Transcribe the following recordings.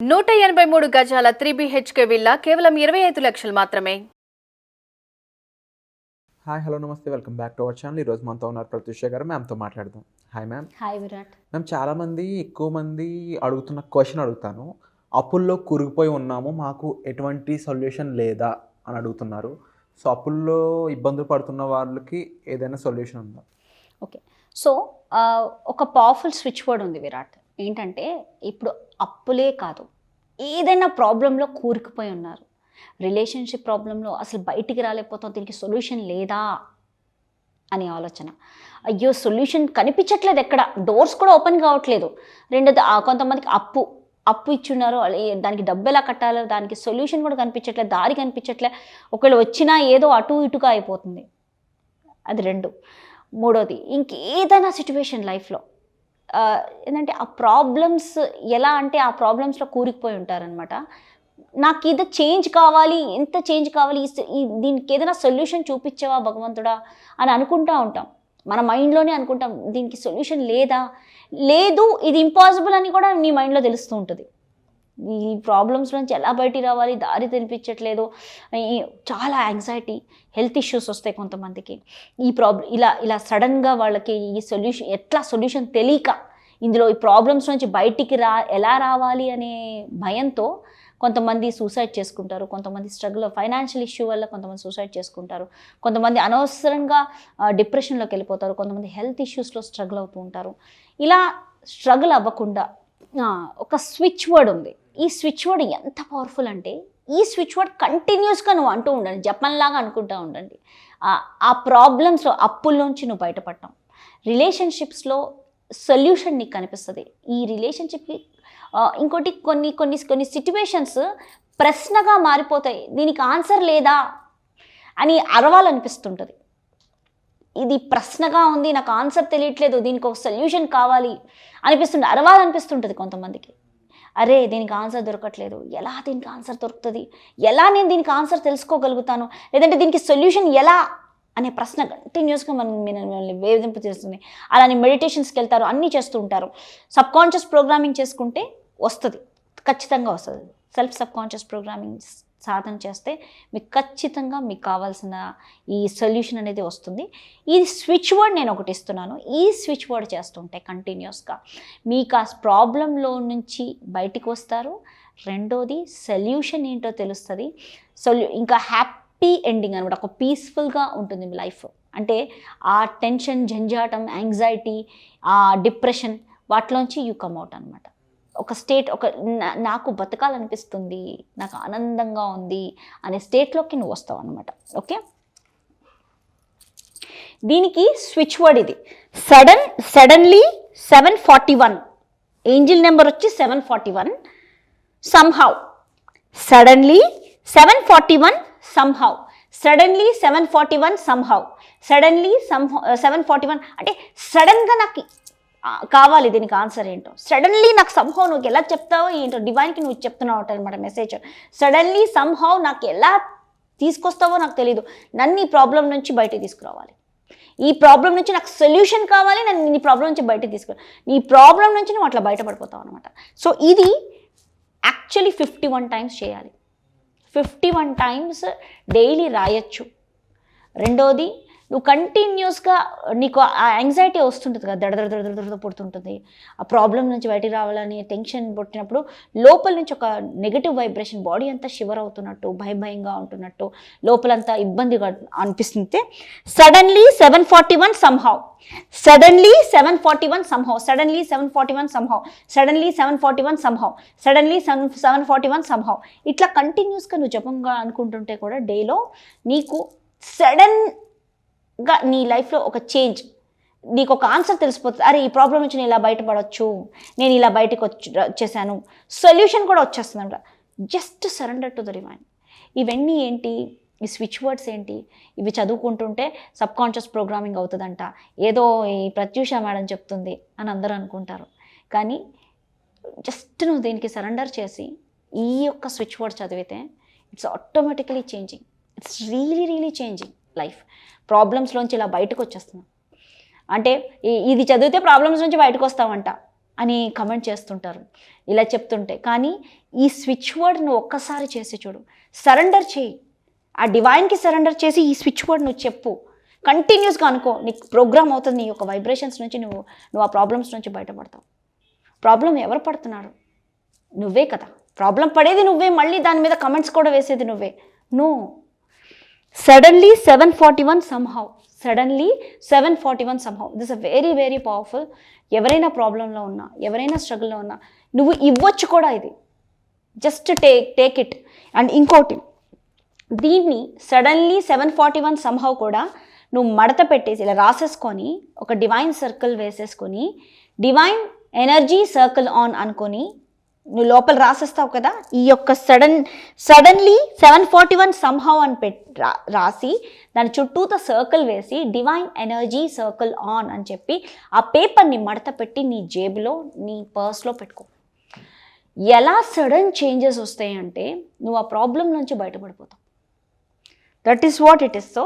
183 గజాల 3BHK villa కేవలం 25 లక్షలు మాత్రమే. హాయ్ హలో నమస్తే, welcome back to our channel. ఈరోజు మనతో ఉన్నారు ప్రత్యూష గారు. మ్యామ్తో మాట్లాడదాం. Hi ma'am. Hi Virat. Ma'am, చాలామంది ఎక్కువ మంది అడుగుతున్న క్వశ్చన్ అడుగుతాను. అప్పుల్లో కూరుకుపోయి ఉన్నాము, మాకు ఎటువంటి సొల్యూషన్ లేదా అని అడుగుతున్నారు. సో అప్పుల్లో ఇబ్బందులు పడుతున్న వాళ్ళకి ఏదైనా సొల్యూషన్ ఉందా? ఓకే, సో ఒక పవర్ఫుల్ స్విచ్ వర్డ్ ఉంది విరాట్. ఏంటంటే ఇప్పుడు అప్పులే కాదు, ఏదైనా ప్రాబ్లంలో కూరుకుపోయి ఉన్నారు, రిలేషన్షిప్ ప్రాబ్లంలో అసలు బయటికి రాలేకపోతాం, దీనికి సొల్యూషన్ లేదా అనే ఆలోచన. అయ్యో సొల్యూషన్ కనిపించట్లేదు, ఎక్కడ డోర్స్ కూడా ఓపెన్ కావట్లేదు. కొంతమందికి అప్పు ఇచ్చున్నారు, దానికి డబ్బు ఎలా కట్టాలో దానికి సొల్యూషన్ కూడా కనిపించట్లేదు, దారి కనిపించట్లే. ఒకవేళ వచ్చినా ఏదో అటు ఇటుగా అయిపోతుంది. అది రెండు. మూడోది, ఇంకేదైనా సిచ్యువేషన్ లైఫ్లో ఏంటంటే ఆ ప్రాబ్లమ్స్ ఎలా అంటే ఆ ప్రాబ్లమ్స్లో కూరుకుపోయి ఉంటారనమాట. నాకు ఇది చేంజ్ కావాలి, ఎంత చేంజ్ కావాలి, దీనికి ఏదైనా సొల్యూషన్ చూపించావా భగవంతుడా అని అనుకుంటూ ఉంటాం. మన మైండ్లోనే అనుకుంటాం, దీనికి సొల్యూషన్ లేదు, ఇది ఇంపాసిబుల్ అని కూడా నీ మైండ్లో తెలుస్తూ ఉంటుంది. ఈ ప్రాబ్లమ్స్ నుంచి ఎలా బయటికి రావాలి, దారి తెలిపించట్లేదు, చాలా యాంగ్జైటీ, హెల్త్ ఇష్యూస్ వస్తాయి కొంతమందికి. ఈ ఇలా సడన్గా వాళ్ళకి ఈ సొల్యూషన్ తెలియక, ఇందులో ఈ ప్రాబ్లమ్స్ నుంచి బయటికి ఎలా రావాలి అనే భయంతో కొంతమంది సూసైడ్ చేసుకుంటారు, కొంతమంది ఫైనాన్షియల్ ఇష్యూ వల్ల కొంతమంది సూసైడ్ చేసుకుంటారు, కొంతమంది అనవసరంగా డిప్రెషన్లోకి వెళ్ళిపోతారు, కొంతమంది హెల్త్ ఇష్యూస్లో స్ట్రగుల్ అవుతూ ఉంటారు. ఇలా స్ట్రగుల్ అవ్వకుండా ఒక స్విచ్ వర్డ్ ఉంది. ఈ స్విచ్ వర్డ్ ఎంత పవర్ఫుల్ అంటే, ఈ స్విచ్ వర్డ్ కంటిన్యూస్గా నువ్వు అంటూ ఉండండి, జపంలాగా అనుకుంటూ ఉండండి. ఆ ప్రాబ్లమ్స్లో, అప్పుల్లోంచి నువ్వు బయటపడటం, రిలేషన్షిప్స్లో సొల్యూషన్ నీకు కనిపిస్తుంది. ఈ రిలేషన్షిప్కి ఇంకోటి కొన్ని సిట్యువేషన్స్ ప్రశ్నగా మారిపోతాయి. దీనికి ఆన్సర్ లేదా అని అరవాలనిపిస్తుంటుంది. ఇది ప్రశ్నగా ఉంది, నాకు ఆన్సర్ తెలియట్లేదు, దీనికి ఒక సొల్యూషన్ కావాలి అనిపిస్తుంది, అరవాలనిపిస్తుంటుంది కొంతమందికి. అరే దీనికి ఆన్సర్ దొరకట్లేదు, ఎలా దీనికి ఆన్సర్ దొరుకుతుంది, ఎలా నేను దీనికి ఆన్సర్ తెలుసుకోగలుగుతాను, లేదంటే దీనికి సొల్యూషన్ ఎలా అనే ప్రశ్న కంటిన్యూస్గా మిమ్మల్ని వేధింపు చేస్తుంది. అలానే మెడిటేషన్స్కి వెళ్తారు, అన్నీ చేస్తూ ఉంటారు. సబ్కాన్షియస్ ప్రోగ్రామింగ్ చేసుకుంటే వస్తుంది, ఖచ్చితంగా వస్తుంది. సబ్ కాన్షియస్ ప్రోగ్రామింగ్ సాధన చేస్తే మీకు ఖచ్చితంగా మీకు కావాల్సిన ఈ సొల్యూషన్ అనేది వస్తుంది. ఈ స్విచ్ వర్డ్ నేను ఒకటి ఇస్తున్నాను. ఈ స్విచ్ వర్డ్ చేస్తుంటే కంటిన్యూస్గా మీకు ఆ ప్రాబ్లంలో నుంచి బయటికి వస్తారు. రెండోది, సొల్యూషన్ ఏంటో తెలుస్తుంది. ఇంకా హ్యాపీ ఎండింగ్ అనమాట, ఒక పీస్ఫుల్గా ఉంటుంది మీ లైఫ్. అంటే ఆ టెన్షన్, జంజాటం, యాంగ్జైటీ, ఆ డిప్రెషన్ వాటిలోంచి యూ కమ్ అవుట్ అనమాట. ఒక స్టేట్, నాకు బతకాలనిపిస్తుంది, నాకు ఆనందంగా ఉంది అనే స్టేట్లోకి నువ్వు వస్తావు అనమాట. ఓకే, దీనికి స్విచ్ వర్డ్ ఇది. సడన్లీ 741, ఏంజిల్ నెంబర్ వచ్చి 741. somehow, suddenly 741 somehow, suddenly 741 somehow, suddenly 741 అంటే సడన్గా నాకు కావాలి, దీనికి ఆన్సర్ ఏంటో సడన్లీ నాకు సంహౌ, నువ్వు ఎలా చెప్తావో ఏంటో డివైన్కి నువ్వు చెప్తున్నావు అనమాట మెసేజ్. సడన్లీ సంహౌ నాకు ఎలా తీసుకొస్తావో నాకు తెలీదు, నన్ను ఈ ప్రాబ్లం నుంచి బయటకు తీసుకురావాలి, ఈ ప్రాబ్లం నుంచి నాకు సొల్యూషన్ కావాలి, నన్ను ఈ ప్రాబ్లం నుంచి బయటకు తీసుకురా, ఈ ప్రాబ్లం నుంచి నువ్వు అట్లా బయటపడిపోతావు అనమాట. సో ఇది యాక్చువల్లీ 51 టైమ్స్ చేయాలి. 51 టైమ్స్ డైలీ రాయొచ్చు. రెండోది, నువ్వు కంటిన్యూస్గా నీకు ఆ యాంగ్జైటీ వస్తుంటుంది కదా, దడ పుడుతుంటుంది. ఆ ప్రాబ్లం నుంచి బయటికి రావాలని టెన్షన్ పుట్టినప్పుడు లోపల నుంచి ఒక నెగిటివ్ వైబ్రేషన్, బాడీ అంతా షివర్ అవుతున్నట్టు, భయంగా ఉంటున్నట్టు, లోపలంతా ఇబ్బందిగా అనిపిస్తుంది. Suddenly 741 somehow, suddenly 741 somehow, suddenly 741 somehow, suddenly 741 somehow, suddenly 741 somehow. ఇట్లా కంటిన్యూస్గా నువ్వు జపంగా అనుకుంటుంటే కూడా డేలో నీకు సడన్గా నీ లైఫ్లో ఒక చేంజ్, నీకు ఒక ఆన్సర్ తెలిసిపోతుంది. అరే ఈ ప్రాబ్లం నుంచి నేను ఇలా బయటపడవచ్చు, నేను ఇలా బయటకు వచ్చేసాను, సొల్యూషన్ కూడా వచ్చేస్తుందంట. Just surrender to the divine. ఇవన్నీ ఏంటి, ఈ స్విచ్ వర్డ్స్ ఏంటి, ఇవి చదువుకుంటుంటే సబ్కాన్షియస్ ప్రోగ్రామింగ్ అవుతుందంట, ఏదో ఈ ప్రత్యూష మేడం చెప్తుంది అని అందరూ అనుకుంటారు. కానీ జస్ట్ నువ్వు దీనికి సరెండర్ చేసి ఈ యొక్క స్విచ్ వర్డ్ చదివితే it's automatically changing, it's really changing life. ప్రాబ్లమ్స్లోంచి ఇలా బయటకు వచ్చేస్తున్నాం అంటే ఇది చదివితే ప్రాబ్లమ్స్ నుంచి బయటకు వస్తామంట అని కమెంట్ చేస్తుంటారు ఇలా చెప్తుంటే. కానీ ఈ స్విచ్ వర్డ్ నువ్వు ఒక్కసారి చేసి చూడు, సరెండర్ చేయి, ఆ డివైన్కి సరెండర్ చేసి ఈ స్విచ్ వర్డ్ నువ్వు చెప్పు, కంటిన్యూస్గా అనుకో, నీకు ప్రోగ్రామ్ అవుతుంది. నీ యొక్క వైబ్రేషన్స్ నుంచి నువ్వు ఆ ప్రాబ్లమ్స్ నుంచి బయటపడతావు. ప్రాబ్లం ఎవరు పడుతున్నారు? నువ్వే కదా. ప్రాబ్లం పడేది నువ్వే, మళ్ళీ దాని మీద కమెంట్స్ కూడా వేసేది నువ్వే. No, suddenly 741 somehow, suddenly 741 somehow. This a very very powerful. ఎవరైనా ప్రాబ్లంలో ఉన్నా, ఎవరైనా స్ట్రగుల్లో ఉన్నా నువ్వు ఇవ్వచ్చు కూడా ఇది. Just take it. అండ్ ఇంకోటి, దీన్ని సడన్లీ 741 somehow కూడా నువ్వు మడత పెట్టేసి ఇలా రాసేసుకొని ఒక డివైన్ సర్కిల్ వేసేసుకొని డివైన్ ఎనర్జీ సర్కిల్ ఆన్ అనుకొని నువ్వు లోపల రాసేస్తావు కదా. ఈ యొక్క సడన్లీ 741 somehow అని రాసి దాని చుట్టూతో సర్కిల్ వేసి డివైన్ ఎనర్జీ సర్కిల్ ఆన్ అని చెప్పి ఆ పేపర్ని మడత పెట్టి నీ జేబులో, నీ పర్స్లో పెట్టుకో. ఎలా సడన్ చేంజెస్ వస్తాయి అంటే నువ్వు ఆ ప్రాబ్లం నుంచి బయటపడిపోతావు. That is what it is. So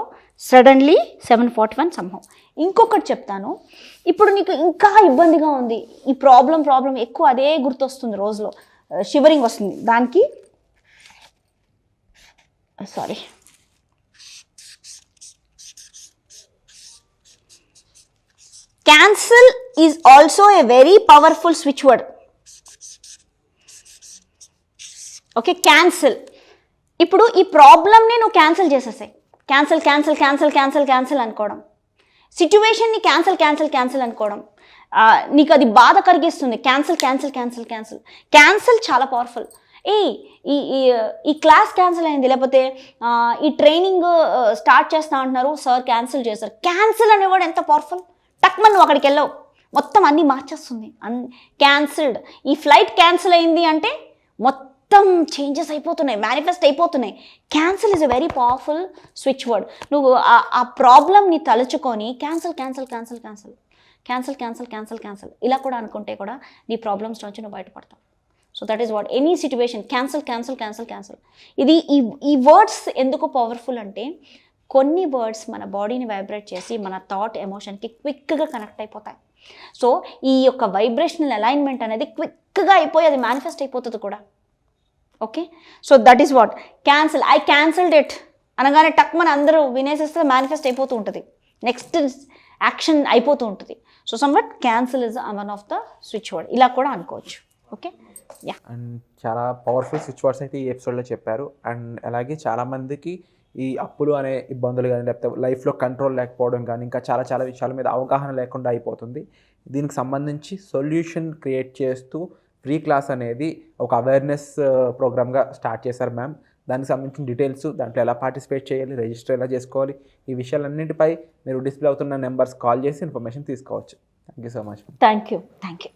suddenly 741 somehow. ఇంకొకటి చెప్తాను, ఇప్పుడు నీకు ఇంకా ఇబ్బందిగా ఉంది, ఈ ప్రాబ్లం ఎక్కువ అదే గుర్తొస్తుంది, రోజులో షివరింగ్ వస్తుంది, దానికి sorry cancel is also a very powerful switch word. Okay, cancel. ఇప్పుడు ఈ ప్రాబ్లమ్ని నువ్వు క్యాన్సిల్ చేసేసాయి. క్యాన్సిల్ అనుకోవడం, సిచ్యువేషన్ని క్యాన్సిల్ అనుకోవడం, నీకు అది బాధ కలిగిస్తుంది. క్యాన్సిల్ చాలా పవర్ఫుల్. ఈ క్లాస్ క్యాన్సిల్ అయింది, లేకపోతే ఈ ట్రైనింగ్ స్టార్ట్ చేస్తా అంటున్నారు, సార్ క్యాన్సిల్ చేశారు. క్యాన్సిల్ అనేవాడు ఎంత పవర్ఫుల్. టక్మన్ నువ్వు అక్కడికి వెళ్ళావు, మొత్తం అన్నీ మార్చేస్తుంది. క్యాన్సిల్డ్. ఈ ఫ్లైట్ క్యాన్సిల్ అయింది అంటే మొత్తం చేంజెస్ అయిపోతున్నాయి, మేనిఫెస్ట్ అయిపోతున్నాయి. Cancel is a very powerful switch word. నువ్వు ఆ ప్రాబ్లమ్ని తలుచుకొని క్యాన్సిల్ ఇలా కూడా అనుకుంటే కూడా నీ ప్రాబ్లమ్స్ నుంచి నువ్వు బయటపడతావు. So that is what any situation, cancel. ఇది ఈ వర్డ్స్ ఎందుకు పవర్ఫుల్ అంటే కొన్ని వర్డ్స్ మన బాడీని వైబ్రేట్ చేసి మన థాట్, ఎమోషన్కి క్విక్గా కనెక్ట్ అయిపోతాయి. సో ఈ యొక్క వైబ్రేషనల్ అలైన్మెంట్ అనేది క్విక్గా అయిపోయి అది మేనిఫెస్ట్ అయిపోతుంది కూడా. Okay, so that is what cancel. I cancelled it అనగానే టక్మని అందరూ వినేసేస్తే మేనిఫెస్ట్ అయిపోతూ ఉంటుంది, నెక్స్ట్ యాక్షన్ అయిపోతూ ఉంటుంది. So somewhat cancel is one of the switch word. ఇలా కూడా అనుకోవచ్చు. Okay, yeah. అండ్ చాలా పవర్ఫుల్ స్విచ్ వర్డ్స్ అయితే ఈ ఎపిసోడ్లో చెప్పారు. అండ్ అలాగే చాలామందికి ఈ అప్పులు అనే ఇబ్బందులు కానీ, లేకపోతే లైఫ్లో కంట్రోల్ లేకపోవడం కానీ, ఇంకా చాలా విషయాల మీద అవగాహన లేకుండా అయిపోతుంది. దీనికి సంబంధించి సొల్యూషన్ క్రియేట్ చేస్తూ ఫ్రీ క్లాస్ అనేది ఒక అవేర్నెస్ ప్రోగ్రామ్గా స్టార్ట్ చేశారు మ్యామ్. దానికి సంబంధించిన డీటెయిల్స్, దాంట్లో ఎలా పార్టిసిపేట్ చేయాలి, రిజిస్టర్ ఎలా చేసుకోవాలి, ఈ విషయాలన్నింటిపై మీరు డిస్ప్లే అవుతున్న నెంబర్స్ కాల్ చేసి ఇన్ఫర్మేషన్ తీసుకోవచ్చు. Thank you so much. Thank you.